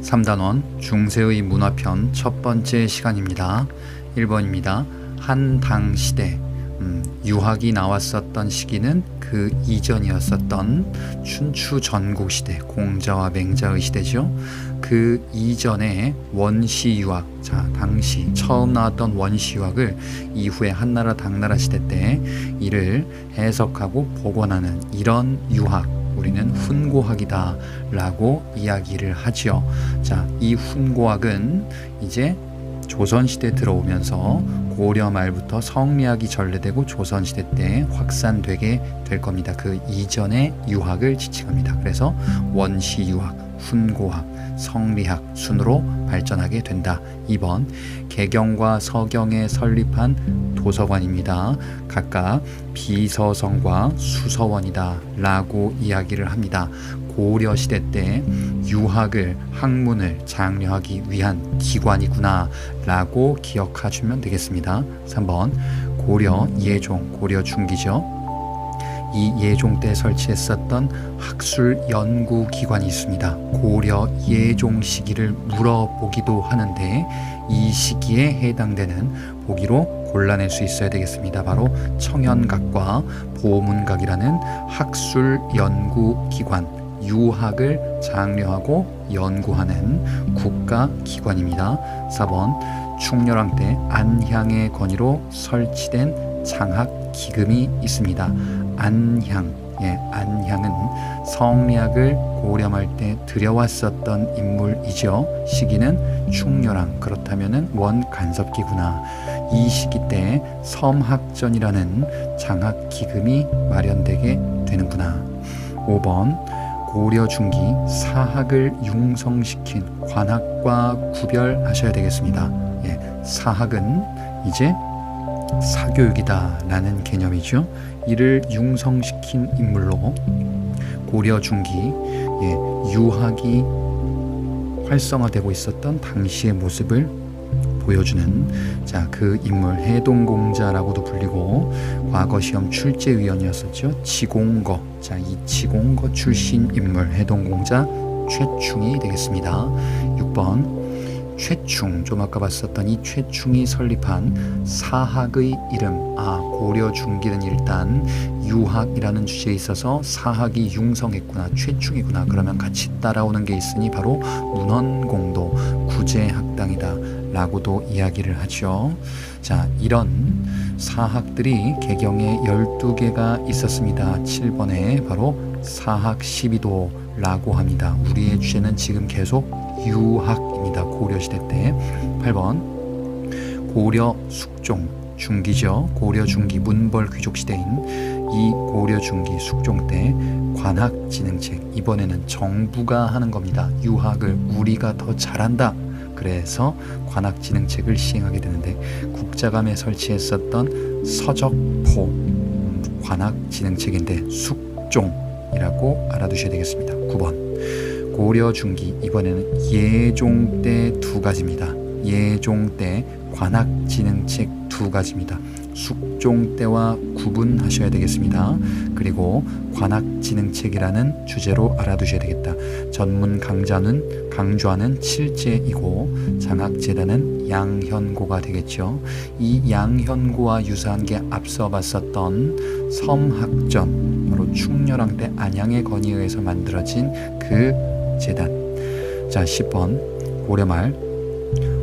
3단원 중세의 문화편 첫 번째 시간입니다. 1번입니다. 한당 시대. 유학이 나왔었던 시기는 그 이전이었었던 춘추 전국 시대, 공자와 맹자의 시대죠. 그 이전에 원시 유학, 당시 처음 나왔던 원시 유학을 이후에 한나라 당나라 시대 때 이를 해석하고 복원하는 이런 유학, 우리는 훈고학이다 라고 이야기를 하지요. 이 훈고학은 이제 조선시대 들어오면서 고려 말부터 성리학이 전래되고 조선시대 때 확산되게 될 겁니다. 그 이전의 유학을 지칭합니다. 그래서 원시유학, 훈고학, 성리학 순으로 발전하게 된다. 2번 개경과 서경에 설립한 도서관입니다. 각각 비서성과 수서원이다 라고 이야기를 합니다. 고려시대 때 유학을, 학문을 장려하기 위한 기관이구나 라고 기억하시면 되겠습니다. 3번 고려 예종, 고려 중기죠. 이 예종 때 설치했었던 학술 연구기관이 있습니다. 고려 예종 시기를 물어보기도 하는데 이 시기에 해당되는 보기로 골라낼 수 있어야 되겠습니다. 바로 청현각과 보문각이라는 학술 연구기관, 유학을 장려하고 연구하는 국가기관입니다. 4번 충렬왕 때 안향의 건의로 설치된 장학기금이 있습니다. 안향, 안향은 성리학을 고려할 때 들여왔었던 인물이죠. 시기는 충렬왕, 그렇다면 원간섭기구나. 이 시기 때 섬학전이라는 장학기금이 마련되게 되는구나. 5번 고려 중기 사학을 융성시킨 관학과 구별하셔야 되겠습니다. 사학은 이제 사교육이다 라는 개념이죠. 이를 융성시킨 인물로 고려 중기 유학이 활성화되고 있었던 당시의 모습을 보여주는 그 인물, 해동공자라고도 불리고 과거 시험 출제위원이었었죠. 지공거, 이 지공거 출신 인물 해동공자 최충이 되겠습니다. 6번 최충, 좀 아까 봤었던 이 최충이 설립한 사학의 이름. 고려 중기는 일단 유학이라는 주제에 있어서 사학이 융성했구나, 최충이구나. 그러면 같이 따라오는 게 있으니 바로 문헌공도, 구제학당이다 라고도 이야기를 하죠. 이런 사학들이 개경에 12개가 있었습니다. 7번에 바로 사학 12도 라고 합니다. 우리의 주제는 지금 계속 유학입니다. 고려시대 때. 8번 고려 숙종, 중기죠. 고려 중기 문벌 귀족 시대인 이 고려 중기 숙종 때 관학진흥책, 이번에는 정부가 하는 겁니다. 유학을 우리가 더 잘한다. 그래서 관학진흥책을 시행하게 되는데 국자감에 설치했었던 서적포, 관학진흥책인데 숙종이라고 알아두셔야 되겠습니다. 9번 고려 중기, 이번에는 예종 때 2가지입니다. 예종 때 관학진흥책 2가지입니다. 숙종 때와 구분하셔야 되겠습니다. 그리고 관학진흥책이라는 주제로 알아두셔야 되겠다. 전문 강좌는 칠제이고 장학재단은 양현고가 되겠죠. 이 양현고와 유사한 게 앞서 봤었던 섬학전, 바로 충렬왕 때 안양의 건의에 의해서 만들어진 그 재단. 10번 고려말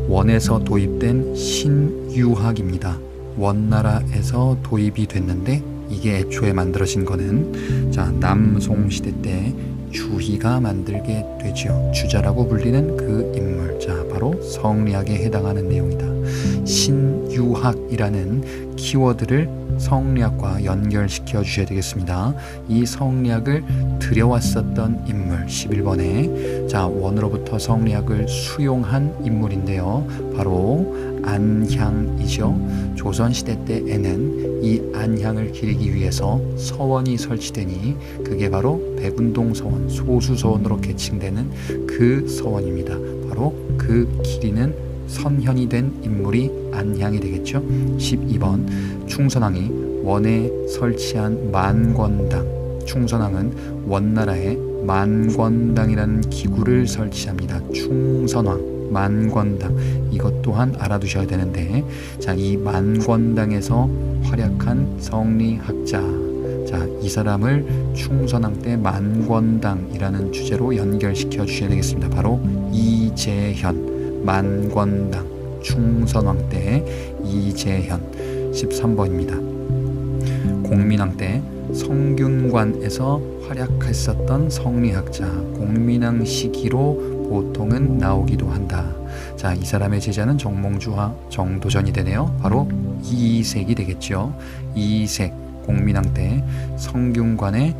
원에서 도입된 신유학입니다. 원나라에서 도입이 됐는데 이게 애초에 만들어진 거는 남송시대 때 주희가 만들게 되죠. 주자라고 불리는 그 인물, 바로 성리학에 해당하는 내용이다. 신유학이라는 키워드를 성리학과 연결시켜 주셔야 되겠습니다. 이 성리학을 들여왔었던 인물, 11번에 원으로부터 성리학을 수용한 인물인데요. 바로 안향이죠. 조선시대 때에는 이 안향을 기리기 위해서 서원이 설치되니 그게 바로 백운동 서원, 소수서원으로 계칭되는 그 서원입니다. 바로 그 기리는 선현이 된 인물이 안향이 되겠죠. 12번 충선왕이 원에 설치한 만권당, 충선왕은 원나라의 만권당이라는 기구를 설치합니다. 충선왕, 만권당, 이것 또한 알아두셔야 되는데, 자, 이 만권당에서 활약한 성리학자, 자, 이 사람을 충선왕 때 만권당이라는 주제로 연결시켜 주셔야 되겠습니다. 바로 이재현, 만권당, 충선왕 때 이재현. 13번입니다. 공민왕 때 성균관에서 활약했었던 성리학자, 공민왕 시기로 보통은 나오기도 한다. 자, 이 사람의 제자는 정몽주와 정도전이 되네요. 바로 이색이 되겠죠. 이색, 공민왕 때 성균관에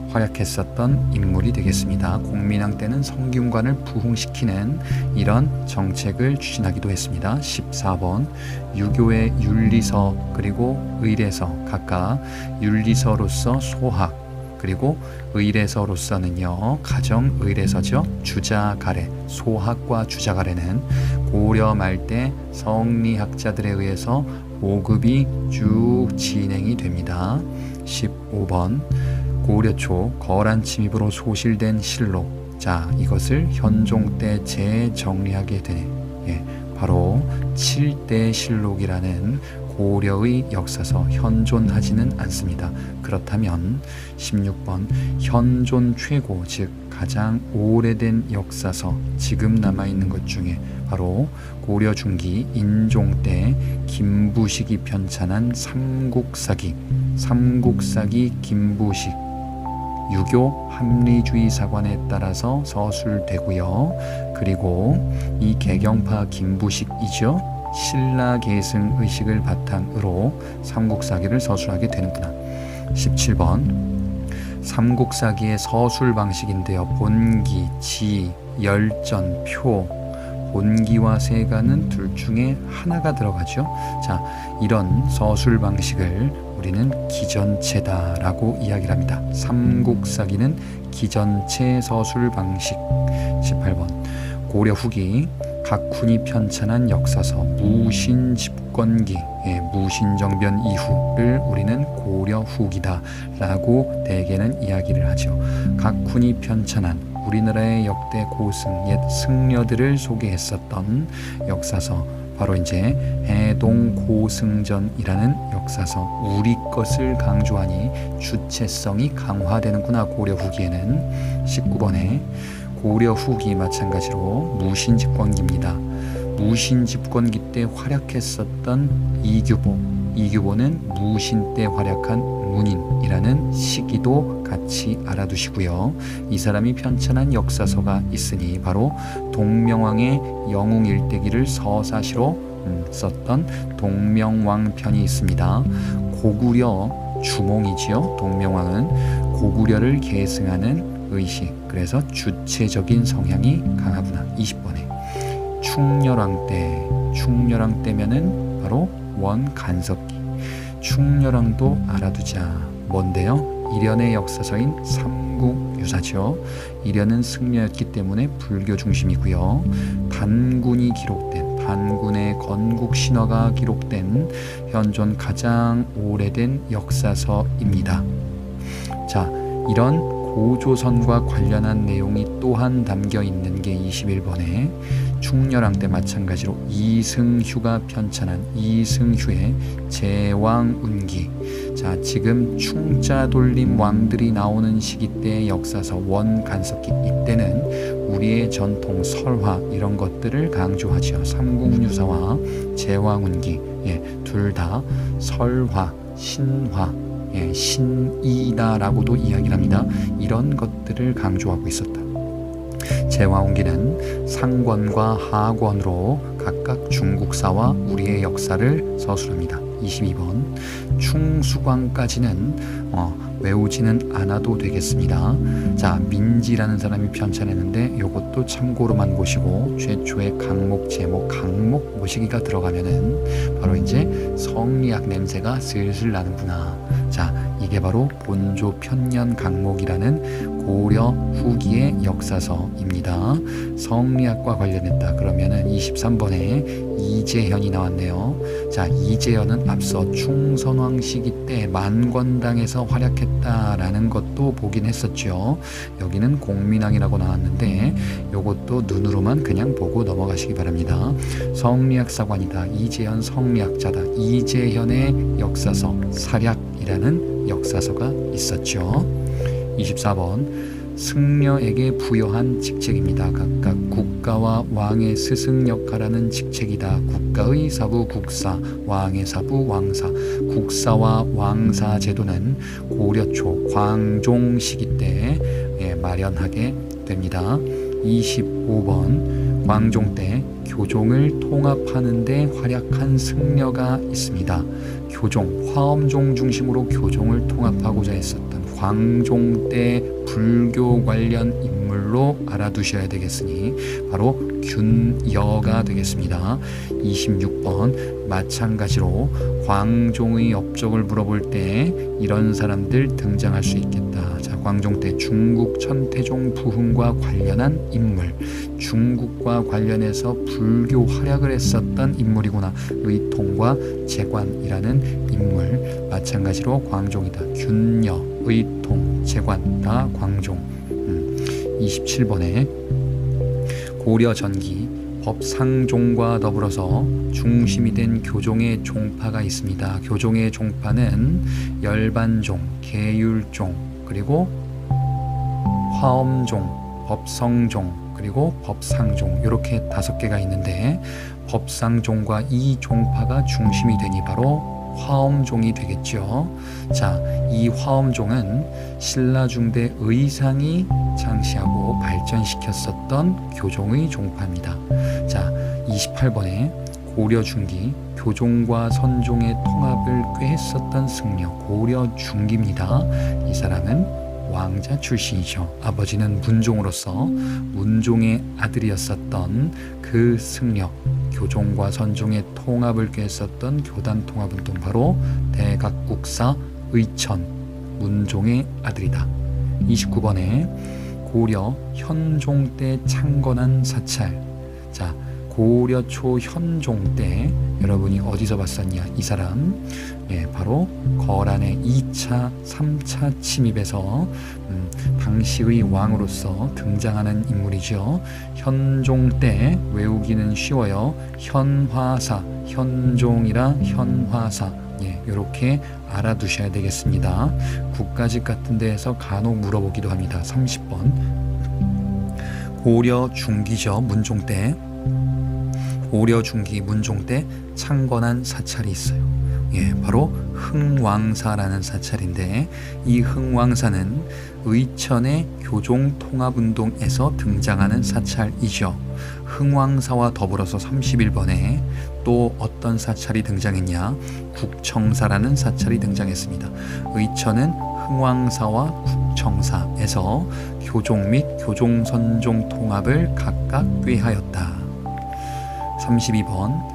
활약했었던 인물이 되겠습니다. 공민왕 때는 성균관을 부흥시키는 이런 정책을 추진하기도 했습니다. 14번, 유교의 윤리서 그리고 의례서, 각각 윤리서로서 소학, 그리고 의례서로서는요, 가정의례서죠. 주자가례, 소학과 주자가례는 고려 말 때 성리학자들에 의해서 보급이 쭉 진행이 됩니다. 15번, 고려 초 거란 침입으로 소실된 실록, 자, 이것을 현종 때 재정리하게 되네. 예, 바로 7대 실록이라는 고려의 역사서, 현존하지는 않습니다. 그렇다면 16번, 현존 최고, 즉 가장 오래된 역사서, 지금 남아있는 것 중에 바로 고려 중기 인종 때 김부식이 편찬한 삼국사기, 삼국사기 김부식, 유교 합리주의 사관에 따라서 서술되고요. 그리고 이 개경파 김부식이죠. 신라 계승 의식을 바탕으로 삼국사기를 서술하게 되는구나. 17번, 삼국사기의 서술 방식인데요. 본기, 지, 열전, 표, 본기와 세가는 둘 중에 하나가 들어가죠. 자, 이런 서술 방식을 우리는 기전체다라고 이야기를 합니다. 삼국사기는 기전체 서술 방식. 18번, 고려 후기 각훈이 편찬한 역사서 무신집권기, 무신정변 이후를 우리는 고려 후기다라고 대개는 이야기를 하죠. 각훈이 편찬한 우리나라의 역대 고승, 옛 승려들을 소개했었던 역사서, 바로 이제 해동고승전이라는 역사서, 우리 것을 강조하니 주체성이 강화되는구나, 고려 후기에는. 19번에 고려 후기 마찬가지로 무신집권기입니다. 무신집권기 때 활약했었던 이규보는 무신 때 활약한 문인이라는 시기도 같이 알아두시고요. 이 사람이 편찬한 역사서가 있으니 바로 동명왕의 영웅일대기를 서사시로 썼던 동명왕편이 있습니다. 고구려 주몽이지요. 동명왕은 고구려를 계승하는 의식, 그래서 주체적인 성향이 강하구나. 20번에 충렬왕 때면은 바로 원간섭기. 충렬왕도 알아두자. 뭔데요? 일련의 역사서인 삼국유사죠. 일련은 승려였기 때문에 불교 중심이고요. 단군의 건국신화가 기록된 현존 가장 오래된 역사서입니다. 자, 이런 고조선과 관련한 내용이 또한 담겨 있는 게 21번에 충렬왕 때 마찬가지로 이승휴가 편찬한 이승휴의 제왕운기. 자, 지금 충자돌림 왕들이 나오는 시기 때의 역사서 원간섭기, 이때는 우리의 전통 설화 이런 것들을 강조하죠. 삼국유사와 제왕운기, 둘 다 설화, 신화, 신이다라고도 이야기를 합니다. 이런 것들을 강조하고 있었다. 제왕운기는 상권과 하권으로 각각 중국사와 우리의 역사를 서술합니다. 22번, 충수광까지는 외우지는 않아도 되겠습니다. 자, 민지라는 사람이 편찬했는데 이것도 참고로만 보시고 최초의 강목, 제목, 강목 모시기가 들어가면은 바로 이제 성리학 냄새가 슬슬 나는구나. 자, 이게 바로 본조 편년 강목이라는 고려 후기의 역사서입니다. 성리학과 관련했다. 그러면은 23번에 이재현이 나왔네요. 자, 이재현은 앞서 충선왕 시기 때 만권당에서 활약했다라는 것도 보긴 했었죠. 여기는 공민왕이라고 나왔는데 요것도 눈으로만 그냥 보고 넘어가시기 바랍니다. 성리학사관이다. 이재현 성리학자다. 이재현의 역사서 사략이라는 역사서가 있었죠. 24번 승려에게 부여한 직책입니다. 각각 국가와 왕의 스승 역할하는 직책이다. 국가의 사부 국사, 왕의 사부 왕사. 국사와 왕사 제도는 고려 초 광종 시기 때 마련하게 됩니다. 25번 광종 때 교종을 통합하는 데 활약한 승려가 있습니다. 교종, 화엄종 중심으로 교종을 통합하고자 했었던 광종 때 불교 관련 인물로 알아두셔야 되겠으니 바로 균여가 되겠습니다. 26번 마찬가지로 광종의 업적을 물어볼 때 이런 사람들 등장할 수 있겠다. 자, 광종 때 중국 천태종 부흥과 관련한 인물, 중국과 관련해서 불교 활약을 했었던 인물이구나. 의통과 재관이라는 인물, 마찬가지로 광종이다. 균여, 의통, 재관 다 광종. 27번에 고려 전기 법상종과 더불어서 중심이 된 교종의 종파가 있습니다. 교종의 종파는 열반종, 계율종, 그리고 화엄종, 법성종, 그리고 법상종, 이렇게 5개가 있는데 법상종과 이 종파가 중심이 되니 바로 화엄종이 되겠죠. 자, 이 화엄종은 신라중대 의상이 창시하고 발전시켰었던 교종의 종파입니다. 자, 28번에 고려 중기 교종과 선종의 통합을 꾀했었던 승려 고려 중기입니다. 이 사람은 왕자 출신이죠. 아버지는 문종으로서 문종의 아들이었었던 그 승려, 교종과 선종의 통합을 꾀했었던 교단통합운동, 바로 대각국사 의천, 문종의 아들이다. 29번에 고려 현종 때 창건한 사찰. 자, 고려 초 현종 때 여러분이 어디서 봤었냐? 이 사람 바로 거란의 2차, 3차 침입에서 당시의 왕으로서 등장하는 인물이죠. 현종 때 외우기는 쉬워요. 현화사, 현종이라 현화사. 이렇게 알아두셔야 되겠습니다. 국가직 같은 데에서 간혹 물어보기도 합니다. 30번 고려 중기죠. 문종 때 고려 중기 문종 때 창건한 사찰이 있어요. 바로 흥왕사라는 사찰인데 이 흥왕사는 의천의 교종통합운동에서 등장하는 사찰이죠. 흥왕사와 더불어서 31번에 또 어떤 사찰이 등장했냐? 국청사라는 사찰이 등장했습니다. 의천은 흥왕사와 국청사에서 교종 및 교종선종 통합을 각각 꾀하였다. 32번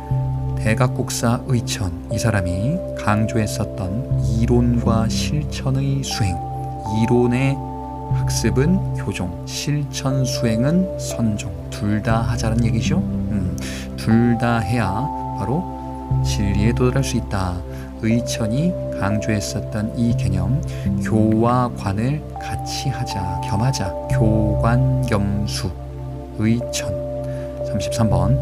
대각국사 의천, 이 사람이 강조했었던 이론과 실천의 수행, 이론의 학습은 교종, 실천 수행은 선종, 둘 다 하자는 얘기죠. 둘 다 해야 바로 진리에 도달할 수 있다. 의천이 강조했었던 이 개념, 교와 관을 같이 하자, 겸하자, 교관겸수, 의천. 33번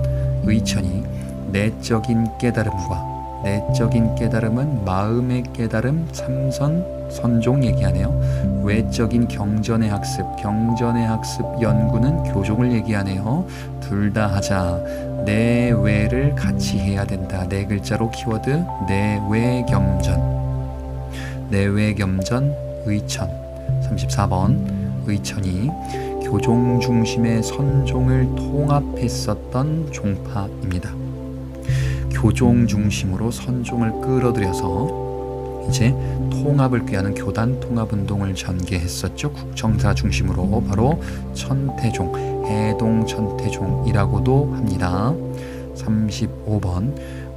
의천이 내적인 깨달음과, 내적인 깨달음은 마음의 깨달음, 참선, 선종 얘기하네요. 외적인 경전의 학습, 경전의 학습 연구는 교종을 얘기하네요. 둘 다 하자. 내외를 같이 해야 된다. 네 글자로 키워드 내외겸전. 내외겸전 의천. 34번 의천이 교종 중심의 선종을 통합했었던 종파입니다. 교종 중심으로 선종을 끌어들여서 이제 통합을 꾀하는 교단 통합운동을 전개했었죠. 국청사 중심으로 바로 천태종, 해동 천태종이라고도 합니다. 35번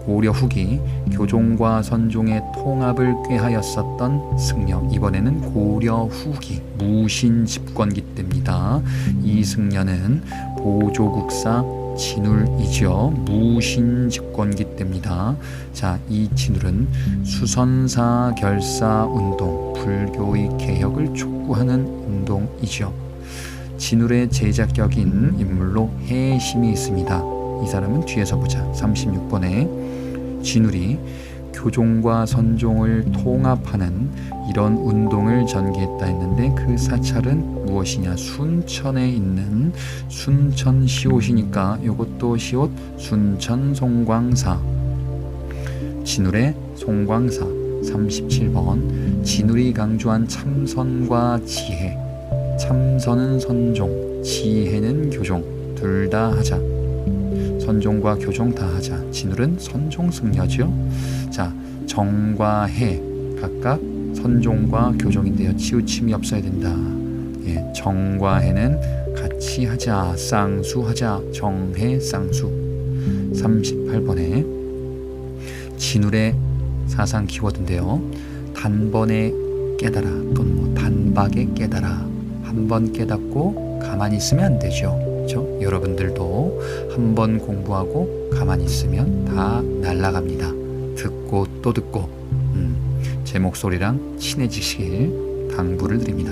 고려 후기 교종과 선종의 통합을 꾀하였었던 승려, 이번에는 고려 후기 무신 집권기 때입니다. 이 승려는 보조국사 진울이죠. 무신 집권기 때입니다. 자, 이 진울은 수선사 결사 운동, 불교의 개혁을 촉구하는 운동이죠. 진울의 제자격인 인물로 해심이 있습니다. 이 사람은 뒤에서 보자. 36번에 진울이 교종과 선종을 통합하는 이런 운동을 전개했다 했는데 그 사찰은 무엇이냐? 순천에 있는 순천 시옷이니까 이것도 시옷 순천 송광사. 진울의 송광사. 37번 진울이 강조한 참선과 지혜. 참선은 선종, 지혜는 교종, 둘 다 하자. 선종과 교종 다 하자. 진울은 선종 승려죠. 자, 정과 해 각각 선종과 교종인데요. 치우침이 없어야 된다. 예, 정과 해는 같이 하자. 쌍수하자. 정해 쌍수. 38번에 진울의 사상 키워드인데요. 단번에 깨달아 또는 뭐 단박에 깨달아. 한 번 깨닫고 가만히 있으면 안 되죠. 그렇죠? 여러분들도 한 번 공부하고 가만히 있으면 다 날아갑니다. 듣고 또 듣고 제 목소리랑 친해지시길 당부를 드립니다.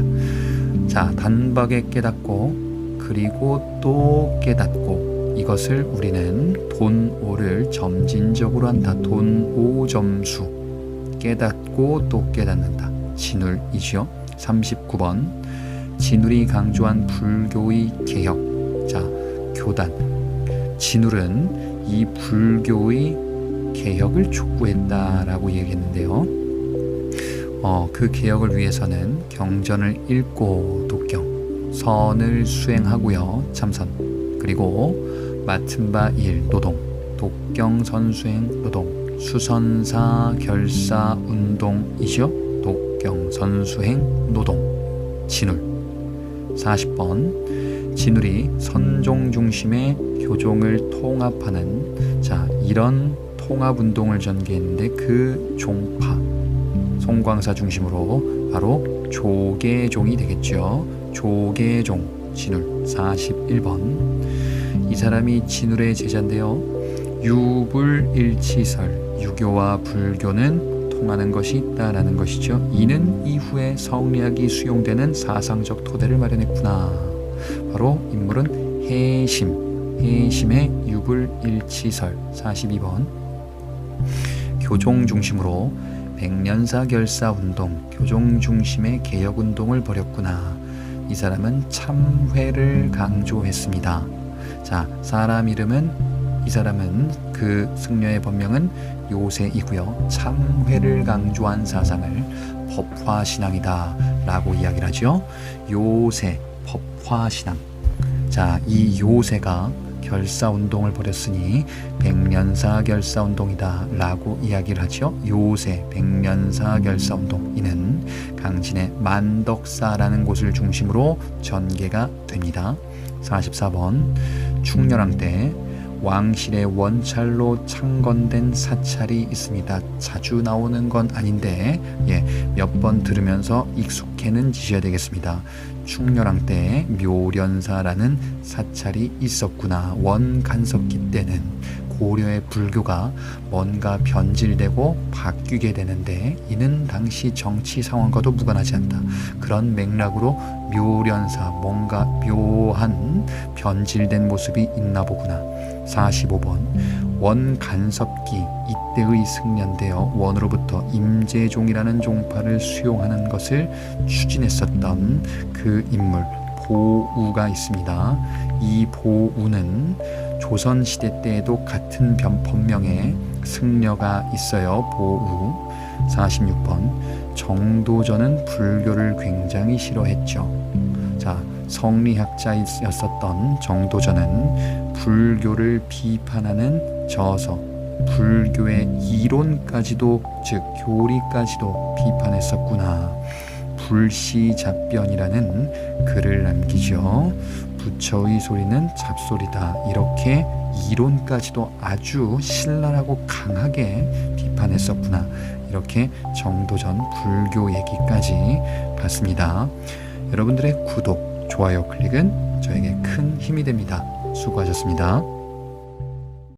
자, 단박에 깨닫고 그리고 또 깨닫고 이것을 우리는 돈오를 점진적으로 한다. 돈오 점수. 깨닫고 또 깨닫는다. 진울이죠. 39번 진울이 강조한 불교의 개혁. 자, 교단. 진울은 이 불교의 개혁을 촉구했다라고 얘기했는데요. 그 개혁을 위해서는 경전을 읽고 독경, 선을 수행하고요. 참선. 그리고 맡은 바 일, 노동, 독경 선수행 노동, 수선사 결사 운동이죠. 독경 선수행 노동. 진울. 40번 진울이 선종 중심의 교종을 통합하는 자, 이런 통합운동을 전개했는데 그 종파 송광사 중심으로 바로 조계종이 되겠죠. 조계종. 진울. 41번 이 사람이 진울의 제자인데요. 유불일치설, 유교와 불교는 통하는 것이 있다라는 것이죠. 이는 이후에 성리학이 수용되는 사상적 토대를 마련했구나. 바로 인물은 해심. 해심의 유불일치설. 42번 교종 중심으로 백년사 결사 운동, 교종 중심의 개혁 운동을 벌였구나. 이 사람은 참회를 강조했습니다. 자, 사람 이름은 이 사람은 그 승려의 법명은 요세이고요. 참회를 강조한 사상을 법화신앙이다 라고 이야기를 하죠. 요세, 법화신앙. 자, 이 요세가 결사운동을 벌였으니 백년사 결사운동이다 라고 이야기를 하죠. 요세, 백년사 결사운동. 이는 강진의 만덕사라는 곳을 중심으로 전개가 됩니다. 44번 충렬왕 때 왕실의 원찰로 창건된 사찰이 있습니다. 자주 나오는 건 아닌데 몇 번 들으면서 익숙해는 지셔야 되겠습니다. 충렬왕 때 묘련사라는 사찰이 있었구나. 원간섭기 때는 고려의 불교가 뭔가 변질되고 바뀌게 되는데 이는 당시 정치 상황과도 무관하지 않다. 그런 맥락으로 묘련사, 뭔가 묘한 변질된 모습이 있나 보구나. 45번 원간섭기 이때의 승려인데요. 원으로부터 임재종이라는 종파를 수용하는 것을 추진했었던 그 인물 보우가 있습니다. 이 보우는 조선시대 때에도 같은 법명의 승려가 있어요. 보우. 46번 정도전은 불교를 굉장히 싫어했죠. 자, 성리학자였었던 정도전은 불교를 비판하는 저서, 불교의 이론까지도, 즉 교리까지도 비판했었구나. 불시잡변이라는 글을 남기죠. 부처의 소리는 잡소리다, 이렇게 이론까지도 아주 신랄하고 강하게 비판했었구나. 이렇게 정도전 불교 얘기까지 봤습니다. 여러분들의 구독, 좋아요 클릭은 저에게 큰 힘이 됩니다. 수고하셨습니다.